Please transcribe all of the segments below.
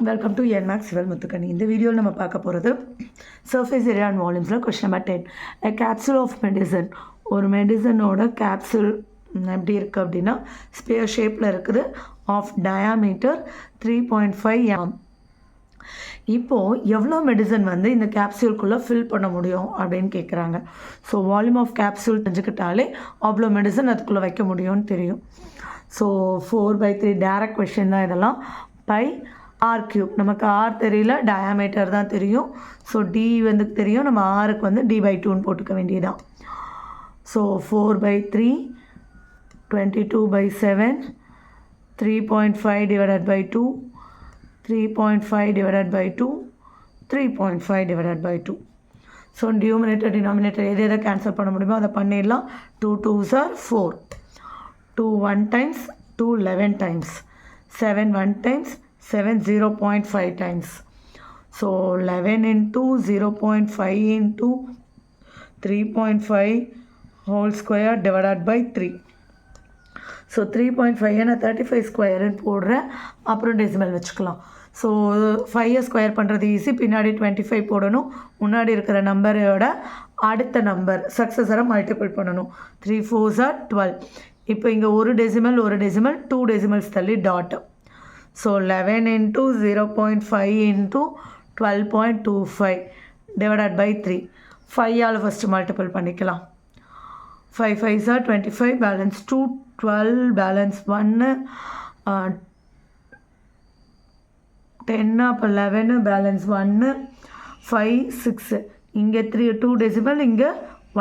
Welcome to என்மேக்ஸ் சிவல் முத்துக்கணி. இந்த வீடியோவில் நம்ம பார்க்க போகிறது சர்ஃபேஸ் ஏரியா அண்ட் வால்யூம்ஸில் question number 10. A capsule of medicine, ஒரு மெடிசனோட கேப்சூல் எப்படி இருக்குது அப்படின்னா ஸ்பியர் ஷேப்பில் இருக்குது, ஆஃப் டயாமீட்டர் 3.5 mm. இப்போது எவ்வளோ மெடிசன் வந்து இந்த கேப்சூல்குள்ளே ஃபில் பண்ண முடியும் அப்படின்னு கேட்குறாங்க. ஸோ வால்யூம் ஆஃப் கேப்சூல் தெரிஞ்சுக்கிட்டாலே அவ்வளோ மெடிசன் அதுக்குள்ளே வைக்க முடியும்னு தெரியும். ஸோ 4/3 டேரக்ட் கொஷின் தான் இதெல்லாம். பை ஆர் கியூப், நமக்கு ஆர் தெரியல, டயாமீட்டர் தான் தெரியும். ஸோ டி வந்து தெரியும், நம்ம ஆருக்கு வந்து d/2ன்னு போட்டுக்க வேண்டியதான். So 4/3 22/7 3.5 divided by 2 3.5 divided by 2 3.5 divided by 2. So numerator denominator எதை கேன்சல் பண்ண முடியுமோ அதை பண்ணிடலாம். 2 2s are 4, 2 1 times, 2 11 times, 7 1 times, 7 0.5 times. So 11 into 0.5 into 3.5 whole square divided by 3. So 3.5 என்ன 35 ஸ்கொயருன்னு போடுறேன், அப்புறம் டெசிமல் வச்சுக்கலாம். ஸோ 5 ஸ்கொயர் பண்ணுறது ஈஸி, பின்னாடி 25 போடணும், முன்னாடி இருக்கிற நம்பரோட அடுத்த நம்பர் சக்ஸஸரை மல்டிபிள் பண்ணணும். 3 4s are 12. இப்போ இங்கே ஒரு டெசிமல் 2 டெசிமல்ஸ் தள்ளி dot. So 11 into 0.5 into 12.25 divided by 3. 5ஆல் ஃபஸ்ட்டு மல்டிபிள் பண்ணிக்கலாம். 5 5s are 25, பேலன்ஸ் 2, 12 பேலன்ஸ் 1, 10 அப்போ 11 பேலன்ஸ் 1, 5 6. இங்கே 2 டெசிமல், இங்கே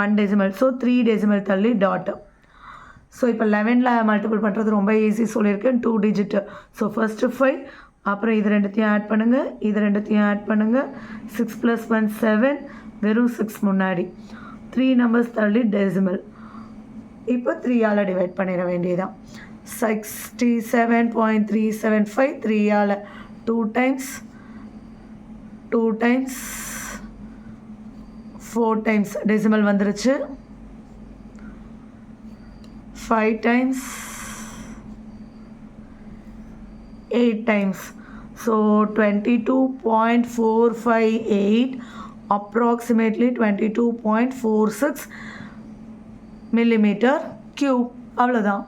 1 டெசிமல். ஸோ 3 டெசிமல் தள்ளி டாட். ஸோ இப்போ 11ல் மல்டிபிள் பண்ணுறது ரொம்ப ஈஸி சொல்லியிருக்கேன், 2 டிஜிட்டு. ஸோ ஃபஸ்ட்டு 5, அப்புறம் இது ரெண்டுத்தையும் ஆட் பண்ணுங்கள், இது ரெண்டுத்தையும் ஆட் பண்ணுங்கள். 6 + 1 7, வெறும் 6 முன்னாடி, 3 நம்பர்ஸ் தள்ளி டெசிமல். இப்போ 3ஆல் டிவைட் பண்ணிட வேண்டியதான். 67.375 3ஆல் 2 times 4 times டெசிமல் வந்துருச்சு. 5 times 8 times. So 22.458, approximately 22.46 millimeter cube. அவ்வளோதான்.